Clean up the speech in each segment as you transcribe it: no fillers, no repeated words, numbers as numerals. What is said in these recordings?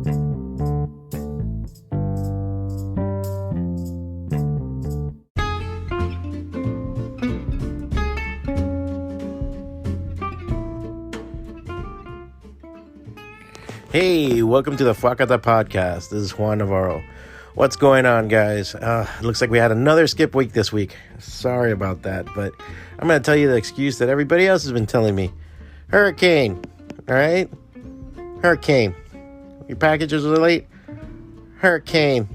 Hey, welcome to the FWACATA podcast. This is Juan Navarro. What's going on, guys? It looks like we had another skip week this week. Sorry about that, but I'm going to tell you the excuse that everybody else has been telling me. Hurricane, all right? Hurricane. Your packages are late? Hurricane.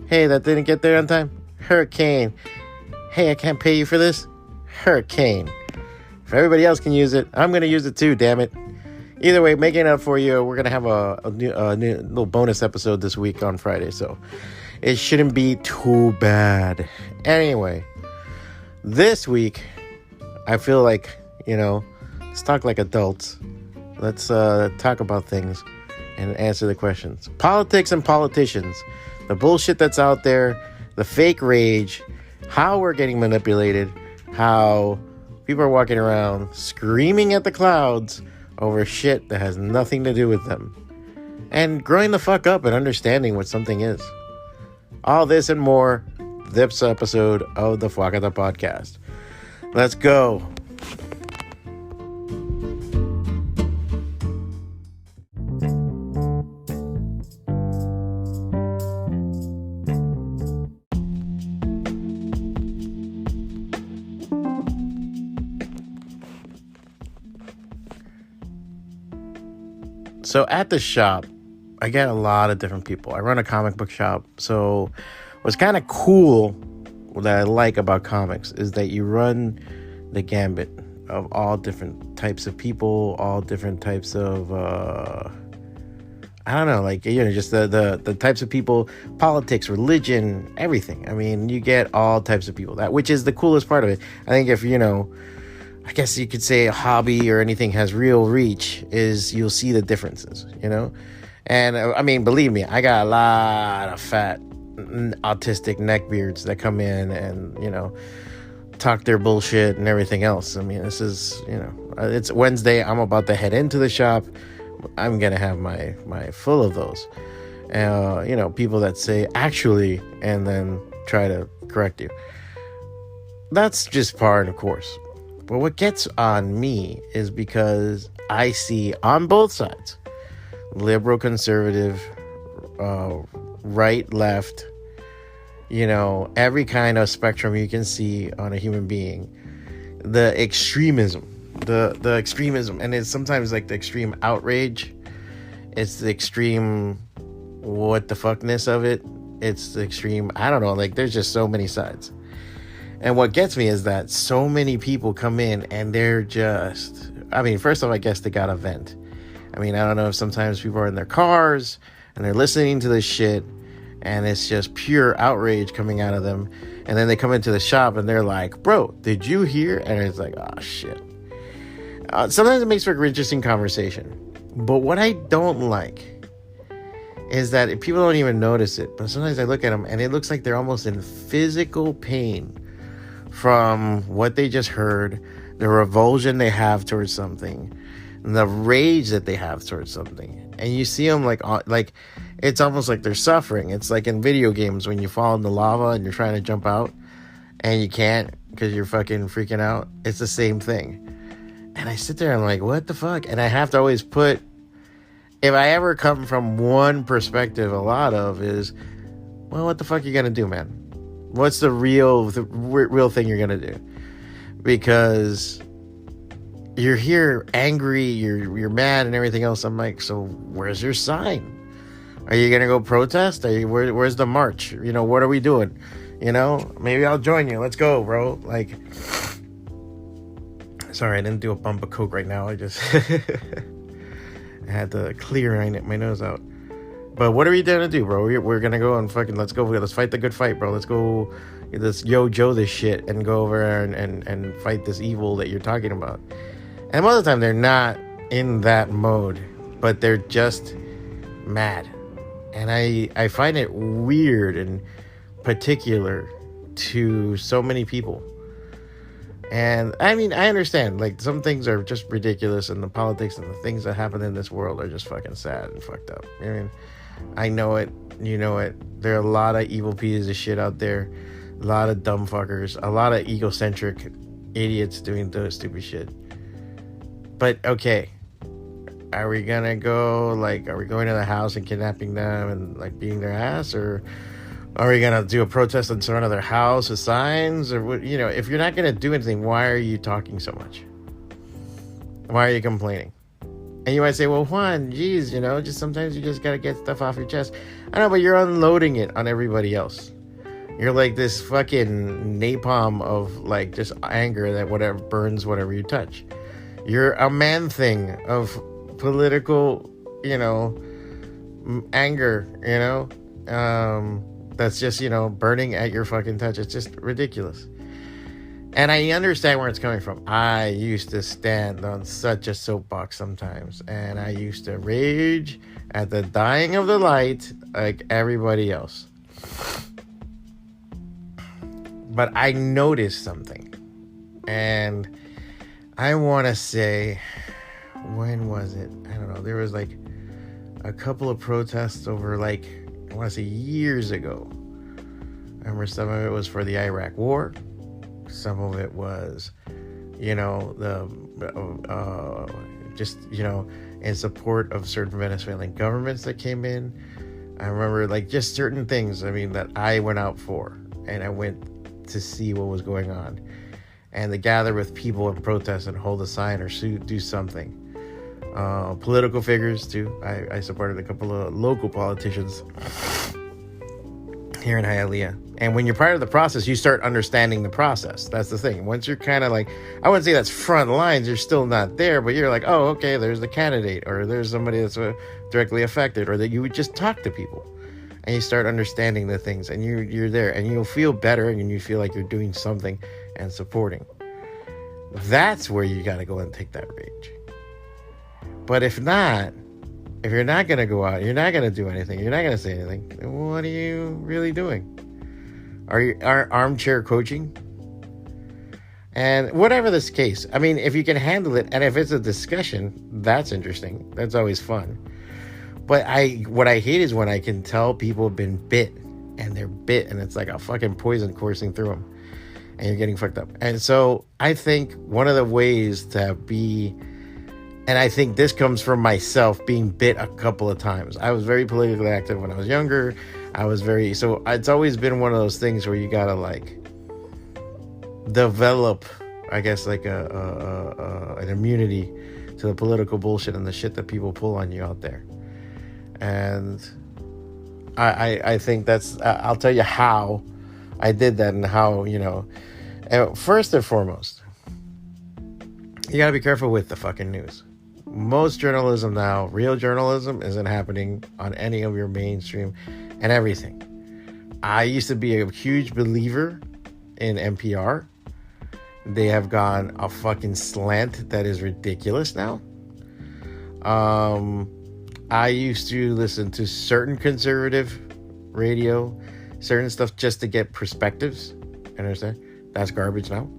Hey, that didn't get there on time? Hurricane. Hey, I can't pay you for this? Hurricane. If everybody else can use it, I'm going to use it too, damn it. Either way, making it up for you, we're going to have a new little bonus episode this week on Friday, so it shouldn't be too bad. Anyway, this week, I feel like, let's talk like adults. Let's talk about things and answer the questions. Politics and politicians, the bullshit that's out there, the fake rage, how we're getting manipulated, how people are walking around screaming at the clouds over shit that has nothing to do with them, and growing the fuck up and understanding what something is. All this and more, this episode of the FWACATA podcast. Let's go. So at the shop, I get a lot of different people. I run a comic book shop. So what's kind of cool that I like about comics is that you run the gambit of all different types of people, all different types of, just the types of people, politics, religion, everything. I mean, you get all types of people, which is the coolest part of it. I think if, I guess you could say a hobby or anything has real reach is you'll see the differences, And I mean, believe me, I got a lot of fat autistic neckbeards that come in and, talk their bullshit and everything else. I mean, this is, it's Wednesday. I'm about to head into the shop. I'm going to have my full of those, people that say actually, and then try to correct you. That's just part of course. But what gets on me is because I see on both sides, liberal, conservative, right, left, every kind of spectrum you can see on a human being, the extremism, the extremism. And it's sometimes like the extreme outrage. It's the extreme what the fuckness of it. It's the extreme, I don't know, like there's just so many sides. And what gets me is that so many people come in and they're just, first off, I guess they got a vent. I don't know if sometimes people are in their cars and they're listening to this shit and it's just pure outrage coming out of them. And then they come into the shop and they're like, bro, did you hear? And it's like, oh, shit. Sometimes it makes for an interesting conversation. But what I don't like is that people don't even notice it. But sometimes I look at them and it looks like they're almost in physical pain from what they just heard, the revulsion they have towards something, the rage that they have towards something. And you see them like it's almost like they're suffering. It's like in video games when you fall in the lava and you're trying to jump out and you can't because you're fucking freaking out. It's the same thing. And I sit there and I'm like, what the fuck? And I have to always put, if I ever come from one perspective, a lot of is, well, what the fuck are you gonna do, man? What's the real thing you're gonna do? Because you're here angry, you're mad and everything else. I'm like, so where's your sign? Are you gonna go protest? Where's the march? What are we doing? Maybe I'll join you. Let's go, bro. Like, sorry, I didn't do a bump of coke right now. I just I had to clear my nose out. But what are we gonna do, bro? We're gonna go and fucking let's go. Let's fight the good fight, bro. Let's go. Let's Joe this shit and go over and fight this evil that you're talking about. And most of the time they're not in that mode, but they're just mad. And I find it weird and particular to so many people. And I mean, I understand, like, some things are just ridiculous, and the politics and the things that happen in this world are just fucking sad and fucked up. I mean, I know it, you know it. There are a lot of evil pieces of shit out there, a lot of dumb fuckers, a lot of egocentric idiots doing those stupid shit. But okay, are we gonna go, like, are we going to the house and kidnapping them and, like, beating their ass, or are we gonna do a protest in front of their house with signs, or what? You know, if you're not gonna do anything, why are you talking so much? Why are you complaining? And you might say, well, Juan, geez, you know, just sometimes you just gotta get stuff off your chest. I know, but you're unloading it on everybody else. You're like this fucking napalm of, like, just anger that whatever burns whatever you touch. You're a man thing of political, you know, anger, you know, that's just, you know, burning at your fucking touch. It's just ridiculous. And I understand where it's coming from. I used to stand on such a soapbox sometimes, and I used to rage at the dying of the light like everybody else. But I noticed something, and I want to say, when was it? I don't know. There was like a couple of protests over, like, I want to say years ago. I remember some of it was for the Iraq War. Some of it was, you know, just, you know, in support of certain Venezuelan governments that came in. I remember, like, just certain things, I mean, that I went out for, and I went to see what was going on, and to gather with people and protest and hold a sign or do something. Political figures too. I supported a couple of local politicians here in Hialeah. And when you're part of the process, you start understanding the process. That's the thing. Once you're kind of like, I wouldn't say that's front lines, you're still not there, but you're like, oh, okay, there's the candidate, or there's somebody that's directly affected, or that you would just talk to people. And you start understanding the things, and you're there, and you'll feel better, and you feel like you're doing something and supporting. That's where you got to go and take that rage. But if not, if you're not going to go out, you're not going to do anything, you're not going to say anything, then what are you really doing? Are you armchair coaching? And whatever this case, I mean, if you can handle it, and if it's a discussion, that's interesting. That's always fun. But what I hate is when I can tell people have been bit, and they're bit, and it's like a fucking poison coursing through them, and you're getting fucked up. And so I think one of the ways to be, and I think this comes from myself being bit a couple of times. I was very politically active when I was younger. So it's always been one of those things where you gotta, like, develop, I guess, like an immunity to the political bullshit and the shit that people pull on you out there. And I think that's, I'll tell you how I did that, and how, you know, first and foremost, you gotta be careful with the fucking news. Most journalism now, real journalism, isn't happening on any of your mainstream and everything. I used to be a huge believer in NPR. They have gone a fucking slant that is ridiculous now. I used to listen to certain conservative radio, certain stuff, just to get perspectives. You understand? That's garbage now.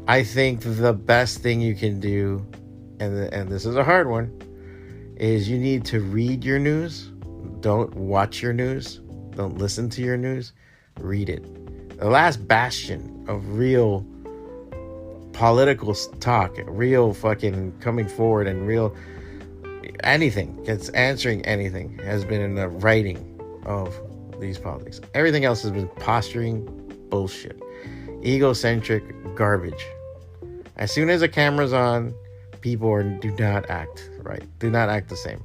I think the best thing you can do, and this is a hard one, is you need to read your news. Don't watch your news. Don't listen to your news. Read it. The last bastion of real political talk, real fucking coming forward, and real anything, it's answering anything, has been in the writing of these politics. Everything else has been posturing bullshit, egocentric garbage. As soon as the camera's on, people do not act right, do not act the same.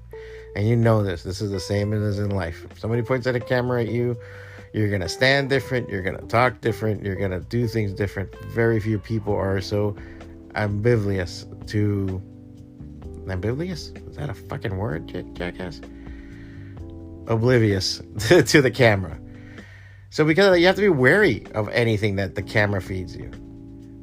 And you know this is the same as in life. If somebody points at a camera at you, you're going to stand different, you're going to talk different, you're going to do things different. Very few people are so oblivious to... Oblivious? Is that a fucking word, jackass? Oblivious to the camera. So because you have to be wary of anything that the camera feeds you.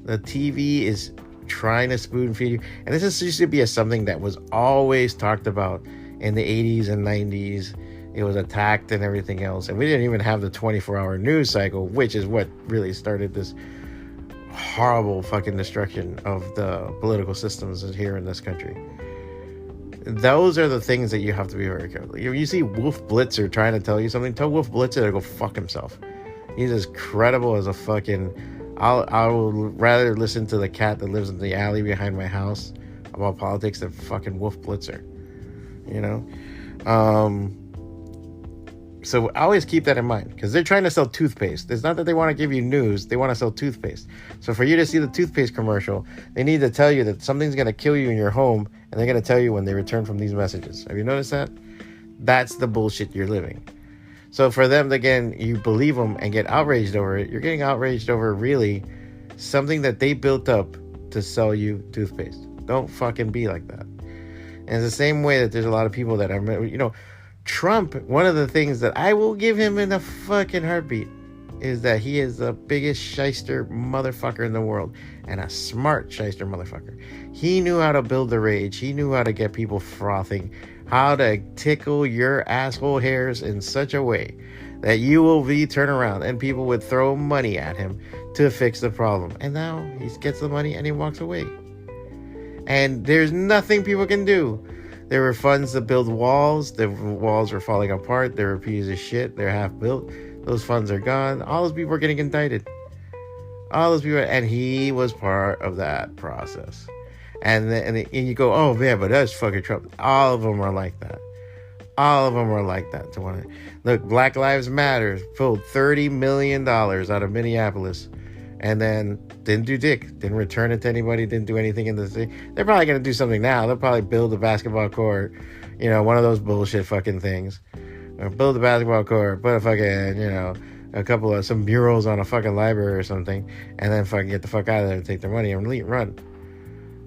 The TV is trying to spoon feed you. And this used to be something that was always talked about in the 80s and 90s. It was attacked and everything else. And we didn't even have the 24-hour news cycle, which is what really started this horrible fucking destruction of the political systems here in this country. Those are the things that you have to be very careful. If you see Wolf Blitzer trying to tell you something, tell Wolf Blitzer to go fuck himself. He's as credible as a fucking... I would rather listen to the cat that lives in the alley behind my house about politics than fucking Wolf Blitzer. You know? So I always keep that in mind, because they're trying to sell toothpaste. It's not that they want to give you news. They want to sell toothpaste. So for you to see the toothpaste commercial, they need to tell you that something's going to kill you in your home, and they're going to tell you when they return from these messages. Have you noticed that? That's the bullshit you're living. So for them, again, you believe them and get outraged over it. You're getting outraged over really something that they built up to sell you toothpaste. Don't fucking be like that. And it's the same way that there's a lot of people that are, you know, Trump, one of the things that I will give him in a fucking heartbeat is that he is the biggest shyster motherfucker in the world, and a smart shyster motherfucker. He knew how to build the rage. He knew how to get people frothing, how to tickle your asshole hairs in such a way that you will be turned around and people would throw money at him to fix the problem. And now he gets the money and he walks away. And there's nothing people can do. There were funds to build walls. The walls were falling apart. They were pieces of shit. They're half built. Those funds are gone. All those people are getting indicted. All those people, and he was part of that process. And you go, oh man, but that's fucking Trump. All of them are like that. All of them are like that. Look, Black Lives Matter pulled $30 million out of Minneapolis, and then didn't do dick, didn't return it to anybody, didn't do anything in the city. They're probably going to do something now. They'll probably build a basketball court, you know, one of those bullshit fucking things. Or build a basketball court, put a fucking, you know, a couple of some murals on a fucking library or something, and then fucking get the fuck out of there and take their money and run.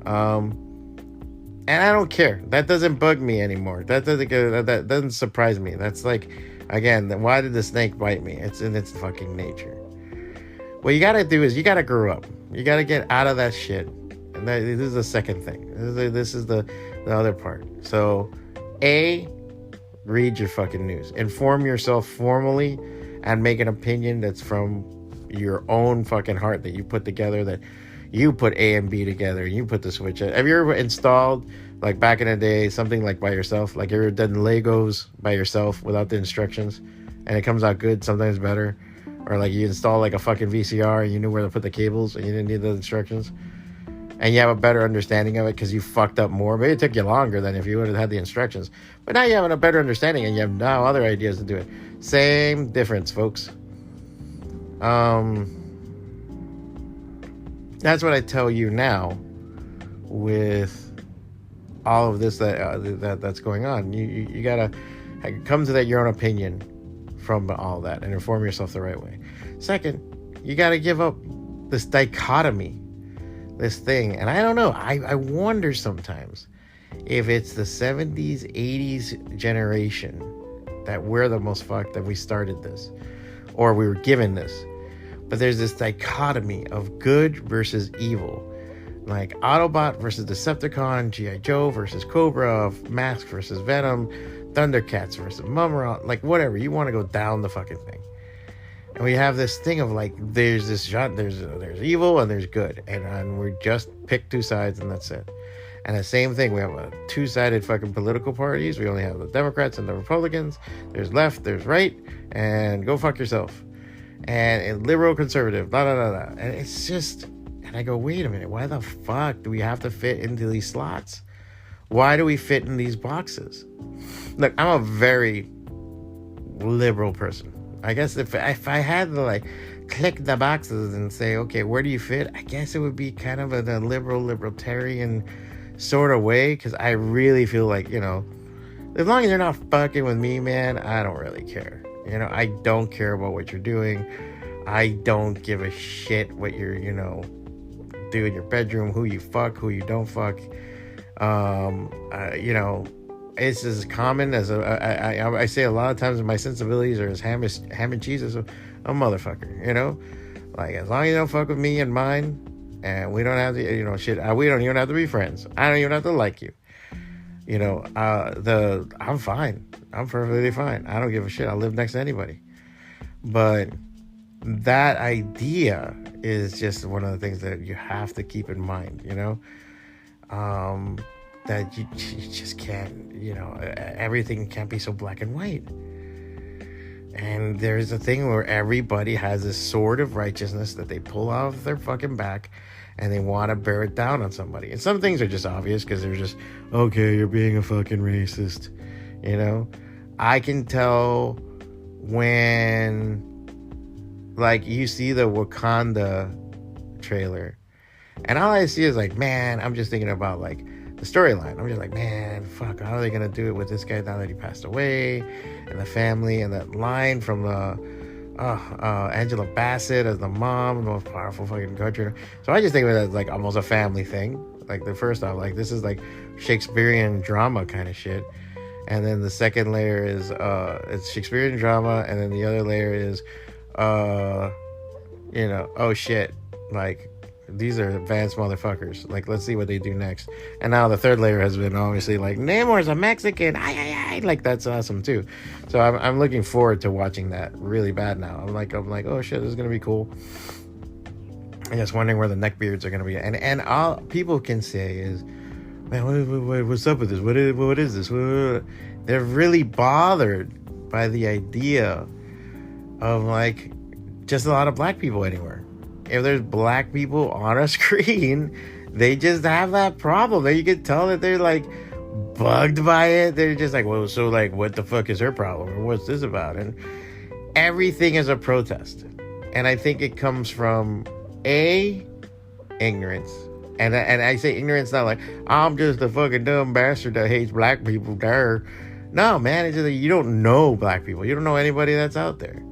And I don't care. That doesn't bug me anymore. That doesn't surprise me. That's like, again, why did the snake bite me? It's in its fucking nature. What you gotta do is you gotta grow up. You gotta get out of that shit. And this is the second thing. This is the other part. So, A, read your fucking news. Inform yourself formally and make an opinion that's from your own fucking heart that you put together, that you put A and B together, and you put the switch. Have you ever installed, like back in the day, something like by yourself? Like you ever done Legos by yourself without the instructions, and it comes out good, sometimes better? Or like you install like a fucking VCR and you knew where to put the cables and you didn't need the instructions, and you have a better understanding of it because you fucked up more. Maybe it took you longer than if you would have had the instructions, but now you have a better understanding and you have now other ideas to do it. Same difference, folks. That's what I tell you now with all of this that's going on. You gotta come to that your own opinion from all that and inform yourself the right way. Second, you gotta give up this dichotomy, this thing. And I don't know, I wonder sometimes if it's the 70s, 80s generation that we're the most fucked, that we started this, or we were given this. But there's this dichotomy of good versus evil. Like Autobot versus Decepticon, G.I. Joe versus Cobra, Mask versus Venom, Thundercats versus Mumra, like whatever. You want to go down the fucking thing. And we have this thing of like, there's this shot, there's evil and there's good. And we just pick two sides and that's it. And the same thing, we have a two-sided fucking political parties. We only have the Democrats and the Republicans. There's left, there's right, and go fuck yourself. And liberal, conservative, blah, blah, blah, blah. And it's just, and I go, wait a minute, why the fuck do we have to fit into these slots? Why do we fit in these boxes? Look, I'm a very liberal person. I guess if I had to like click the boxes and say, okay, where do you fit? I guess it would be kind of a libertarian sort of way, because I really feel like, you know, as long as you're not fucking with me, man, I don't really care. You know, I don't care about what you're doing. I don't give a shit what you're, you know, do in your bedroom, who you fuck, who you don't fuck. You know, it's as common as I say a lot of times my sensibilities are as ham and cheese as a motherfucker, you know? Like, as long as you don't fuck with me and mine, and we don't have to, you know, shit, we don't even have to be friends. I don't even have to like you. You know, I'm fine. I'm perfectly fine. I don't give a shit. I live next to anybody. But that idea is just one of the things that you have to keep in mind, that you just can't, everything can't be so black and white. And there's a thing where everybody has this sword of righteousness that they pull off their fucking back, and they want to bear it down on somebody. And some things are just obvious because they're just, okay, you're being a fucking racist. I can tell when, like, you see the Wakanda trailer, and all I see is like, man, I'm just thinking about like the storyline. I'm just like, man, fuck, how are they gonna do it with this guy now that he passed away, and the family, and that line from Angela Bassett as the mom, the most powerful fucking country. So I just think of it as like almost a family thing. Like the first off, like this is like Shakespearean drama kind of shit, and then the second layer is it's Shakespearean drama, and then the other layer is oh shit, like these are advanced motherfuckers, like let's see what they do next. And now the third layer has been obviously like, Namor's a Mexican, like that's awesome too. So I'm looking forward to watching that really bad now. I'm like oh shit, this is gonna be cool. I'm just wondering where the neckbeards are gonna be, and all people can say is, man, what's up with this, what is this? They're really bothered by the idea of like just a lot of black people anywhere. If there's black people on a screen, they just have that problem. That you can tell that they're like bugged by it. They're just like, well, so like, what the fuck is her problem, or what's this about? And everything is a protest. And I think it comes from ignorance. And I say ignorance not like, I'm just a fucking dumb bastard that hates black people. There, no, man, it's just like you don't know black people. You don't know anybody that's out there.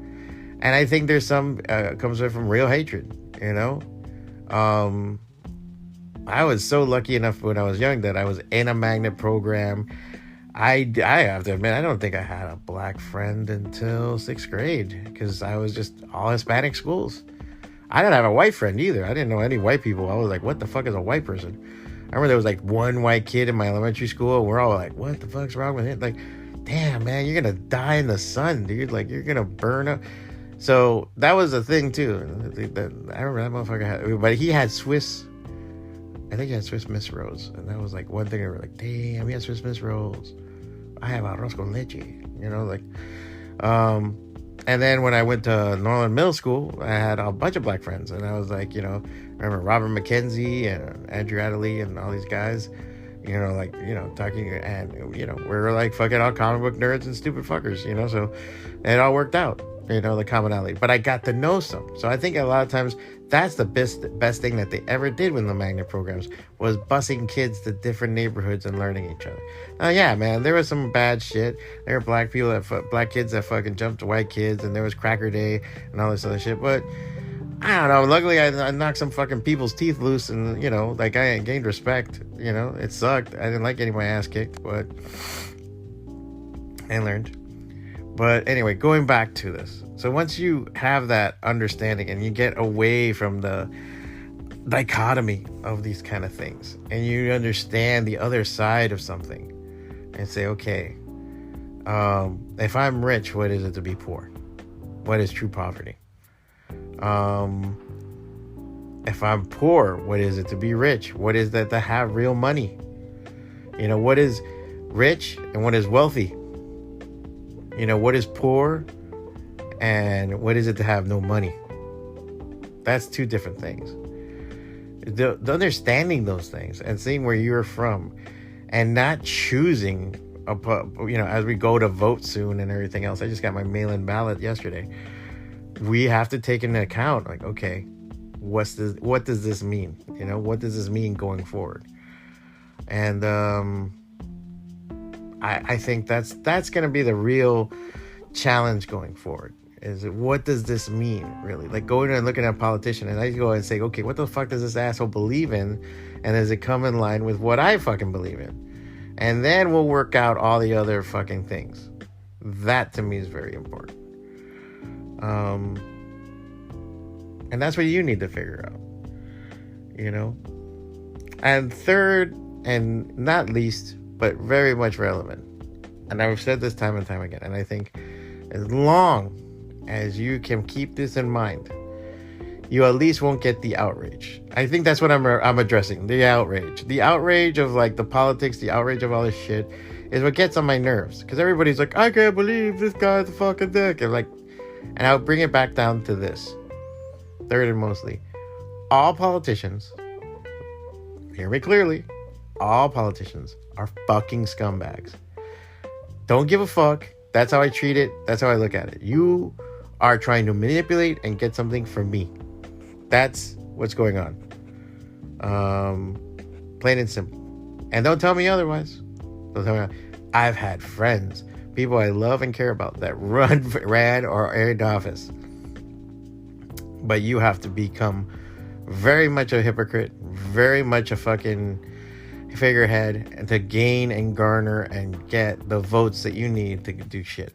And I think there's some comes from real hatred. I was so lucky enough when I was young that I was in a magnet program. I have to admit, I don't think I had a black friend until 6th grade because I was just all Hispanic schools. I didn't have a white friend either. I didn't know any white people. I was like, what the fuck is a white person? I remember there was like one white kid in my elementary school, and we're all like, what the fuck's wrong with him? Like, damn, man, you're gonna die in the sun, dude. Like, you're gonna burn up. So that was a thing too. I remember that motherfucker had, but he had Swiss. I think he had Swiss Miss Rolls, and that was like one thing. They were like, damn, he had Swiss Miss Rolls. I have arroz con leche, And then when I went to Norland Middle School, I had a bunch of black friends, and I was like, remember Robert McKenzie and Andrew Adderley and all these guys, talking, and we were like fucking all comic book nerds and stupid fuckers, so it all worked out. The commonality. But I got to know some. So I think a lot of times that's the best thing that they ever did with the magnet programs was busing kids to different neighborhoods and learning each other. Yeah, man, there was some bad shit. There were black kids that fucking jumped white kids, and there was Cracker Day and all this other shit. But I don't know. Luckily, I knocked some fucking people's teeth loose, and I gained respect. It sucked. I didn't like getting my ass kicked, but I learned. But anyway, going back to this. So once you have that understanding and you get away from the dichotomy of these kind of things, and you understand the other side of something and say, okay, if I'm rich, what is it to be poor? What is true poverty? If I'm poor, what is it to be rich? What is that to have real money? What is rich and what is wealthy? What is poor and what is it to have no money? That's two different things. The understanding those things and seeing where you're from and not choosing, as we go to vote soon and everything else. I just got my mail-in ballot yesterday. We have to take into account, like, okay, what does this mean? What does this mean going forward? And I think that's going to be the real challenge going forward. Is what does this mean, really? Like going and looking at a politician, and I go and say, okay, what the fuck does this asshole believe in? And does it come in line with what I fucking believe in? And then we'll work out all the other fucking things. That to me is very important. And that's what you need to figure out. And third, and not least, but very much relevant, and I've said this time and time again, and I think as long as you can keep this in mind, you at least won't get the outrage. I think that's what I'm addressing. The outrage of like the politics, the outrage of all this shit is what gets on my nerves. Because everybody's like, I can't believe this guy's a fucking dick. And I'll bring it back down to this. Third and mostly, all politicians, hear me clearly, all politicians are fucking scumbags. Don't give a fuck. That's how I treat it. That's how I look at it. You are trying to manipulate and get something from me. That's what's going on. Plain and simple. And don't tell me otherwise. I've had friends, people I love and care about, that ran or are in office. But you have to become very much a hypocrite, very much a fucking figurehead, and to gain and garner and get the votes that you need to do shit.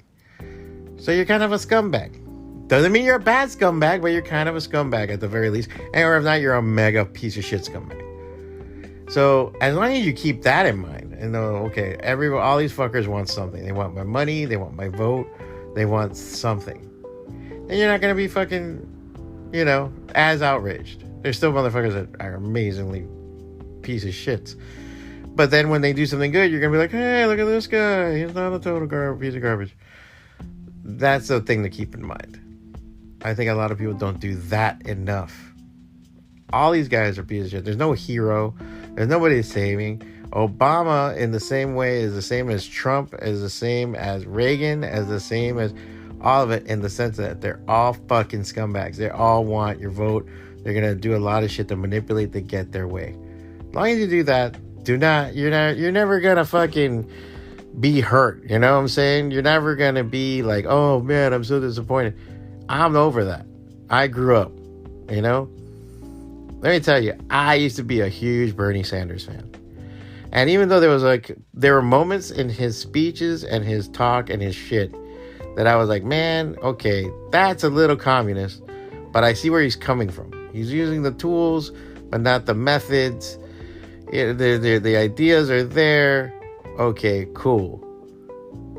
So you're kind of a scumbag. Doesn't mean you're a bad scumbag, but you're kind of a scumbag at the very least. And or if not, you're a mega piece of shit scumbag. So as long as you keep that in mind and know, okay, all these fuckers want something. They want my money, they want my vote, they want something. And you're not gonna be fucking, as outraged. There's still motherfuckers that are amazingly piece of shits. But then when they do something good, you're gonna be like, hey, look at this guy. He's not a total piece of garbage. That's the thing to keep in mind. I think a lot of people don't do that enough. All these guys are pieces of shit. There's no hero. There's nobody saving. Obama, in the same way, is the same as Trump, is the same as Reagan, as the same as all of it, in the sense that they're all fucking scumbags. They all want your vote. They're gonna do a lot of shit to manipulate to get their way. As long as you do that, you're never gonna fucking be hurt. You know what I'm saying? You're never gonna be like, oh man, I'm so disappointed. I'm over that. I grew up, Let me tell you, I used to be a huge Bernie Sanders fan. And even though there were moments in his speeches and his talk and his shit that I was like, man, okay, that's a little communist, but I see where he's coming from. He's using the tools, but not the methods. The ideas are there. Okay, cool.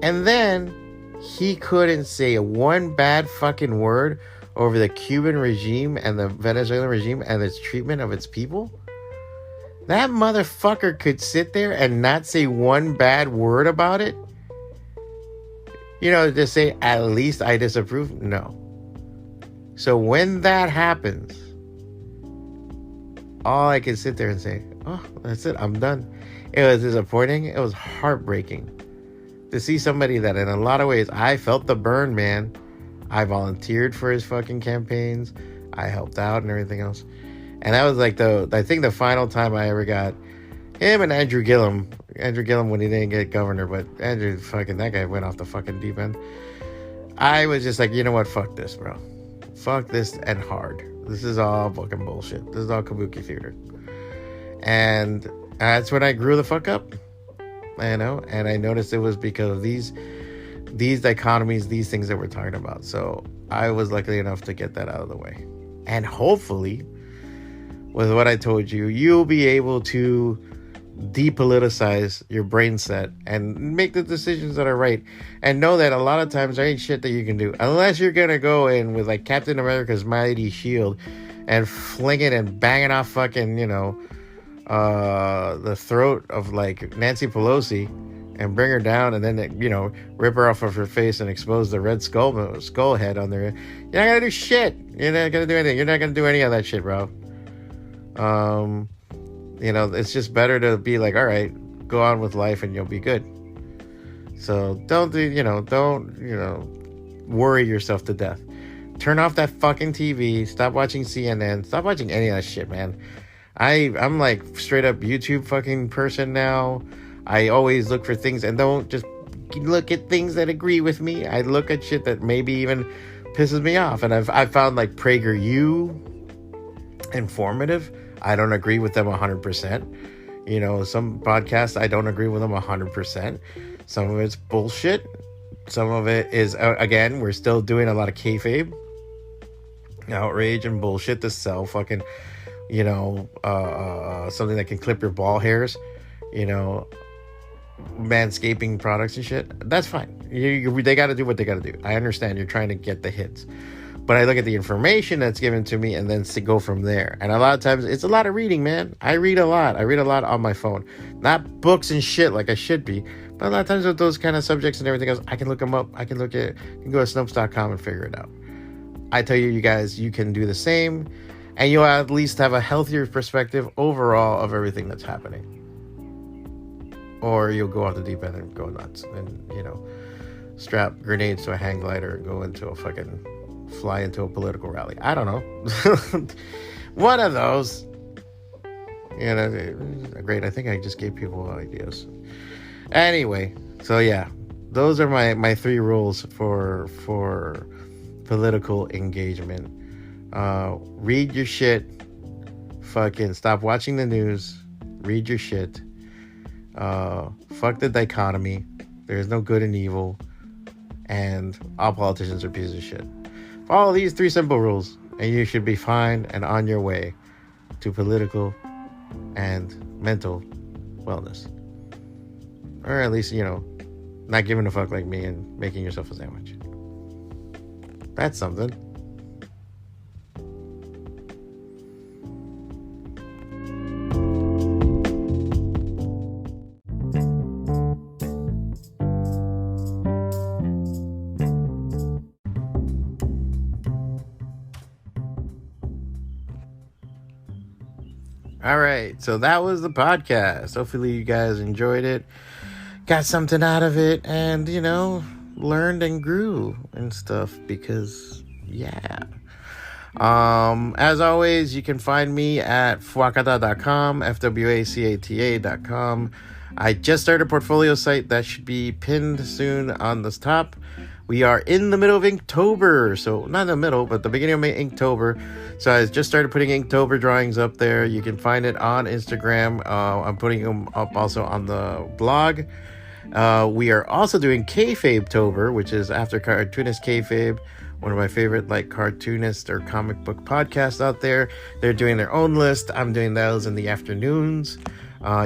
And then he couldn't say one bad fucking word over the Cuban regime and the Venezuelan regime and its treatment of its people. That motherfucker could sit there and not say one bad word about it. Just say, at least I disapprove. No. So when that happens, all I can sit there and say, oh, that's it, I'm done. It was disappointing. It was heartbreaking to see somebody that in a lot of ways, I felt the burn, man. I volunteered for his fucking campaigns. I helped out and everything else. And that was like I think the final time I ever got him and Andrew Gillum. Andrew Gillum when he didn't get governor, but Andrew, that guy went off the fucking deep end. I was just like, you know what? Fuck this, bro. Fuck this and hard. This is all fucking bullshit. This is all kabuki theater. And that's when I grew the fuck up. And I noticed it was because of these dichotomies, these things that we're talking about. So I was lucky enough to get that out of the way. And hopefully, with what I told you, you'll be able to depoliticize your brain set and make the decisions that are right. And know that a lot of times there ain't shit that you can do. Unless you're going to go in with like Captain America's mighty shield and fling it and bang it off fucking, the throat of like Nancy Pelosi and bring her down and then, rip her off of her face and expose the red skull head on there. You're not going to do shit. You're not going to do anything. You're not going to do any of that shit, bro. It's just better to be like, all right, go on with life and you'll be good. So don't worry yourself to death. Turn off that fucking TV. Stop watching CNN. Stop watching any of that shit, man. I'm like straight up YouTube fucking person now. I always look for things and don't just look at things that agree with me. I look at shit that maybe even pisses me off. And I've found like PragerU informative. I don't agree with them 100%. Some podcasts, I don't agree with them 100%. Some of it's bullshit. Some of it is, again, we're still doing a lot of kayfabe, outrage and bullshit to sell fucking, something that can clip your ball hairs. manscaping products and shit, that's fine. They got to do what they got to do. I understand you're trying to get the hits, but I look at the information that's given to me and then to go from there. And a lot of times it's a lot of reading, man. I read a lot on my phone, not books and shit like I should be, but a lot of times with those kind of subjects and everything else, I can look them up. You can go to SUBSTACK.com and figure it out. I tell you guys, you can do the same, and you'll at least have a healthier perspective overall of everything that's happening. Or you'll go off the deep end and go nuts and, strap grenades to a hang glider and go into fly into a political rally. I don't know. One of those. Great. I think I just gave people ideas. Anyway, so yeah, those are my 3 rules for political engagement. Read your shit. Fucking stop watching the news. Read your shit. Fuck the dichotomy. There's no good and evil. And all politicians are pieces of shit. Follow these 3 simple rules, and you should be fine and on your way to political and mental wellness. Or at least, not giving a fuck like me and making yourself a sandwich. That's something. All right, so that was the podcast. Hopefully you guys enjoyed it, got something out of it, and, learned and grew and stuff, because, yeah. As always, you can find me at FWACATA.com, FWACATA.com. I just started a portfolio site that should be pinned soon on this top. We are in the middle of Inktober, so not in the middle, but the beginning of Inktober. So I just started putting Inktober drawings up there. You can find it on Instagram. I'm putting them up also on the blog. We are also doing Kayfabetober, which is after cartoonist Kayfabe, one of my favorite cartoonist or comic book podcasts out there. They're doing their own list. I'm doing those in the afternoons.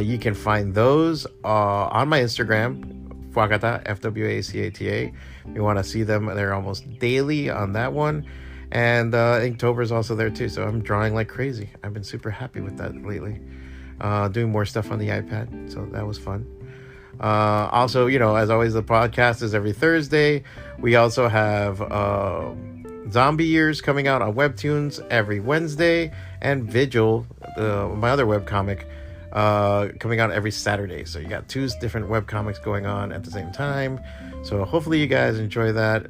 You can find those on my Instagram, FWACATA, FWACATA. You want to see them, they're almost daily on that one. And Inktober is also there too, so I'm drawing like crazy. I've been super happy with that lately. Doing more stuff on the iPad, so that was fun. Also, as always, the podcast is every Thursday. We also have Zombie Years coming out on Webtoons every Wednesday, and Vigil, my other webcomic, coming out every Saturday. So you got 2 different webcomics going on at the same time. So hopefully you guys enjoy that.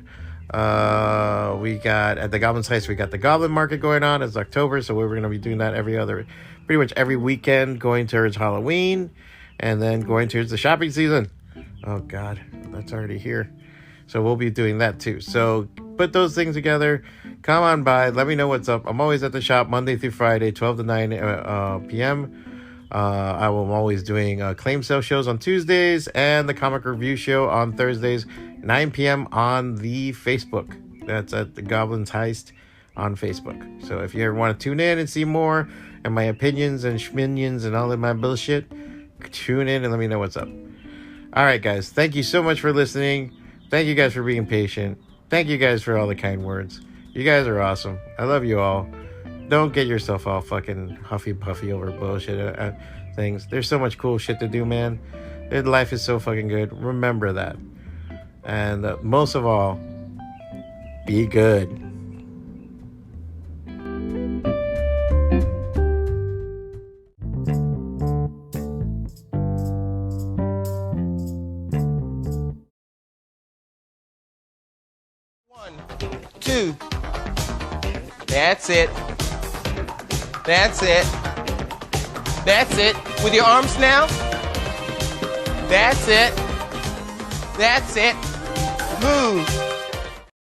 We got at the Goblin's Heist, we got the Goblin Market going on. It's October, so we're going to be doing that pretty much every weekend, going towards Halloween and then going towards the shopping season. Oh God, that's already here. So we'll be doing that too. So put those things together. Come on by. Let me know what's up. I'm always at the shop Monday through Friday, 12 to 9 p.m. I am always doing claim sale shows on Tuesdays and the comic review show on Thursdays, 9 p.m. on the Facebook. That's at the Goblin's Heist on Facebook. So if you ever want to tune in and see more and my opinions and schminions and all of my bullshit, tune in and let me know what's up. All right, guys. Thank you so much for listening. Thank you guys for being patient. Thank you guys for all the kind words. You guys are awesome. I love you all. Don't get yourself all fucking huffy puffy over bullshit things. There's so much cool shit to do, man. Life is so fucking good. Remember that. And most of all, be good. One, two. That's it. That's it. That's it. With your arms now. That's it. That's it. Move.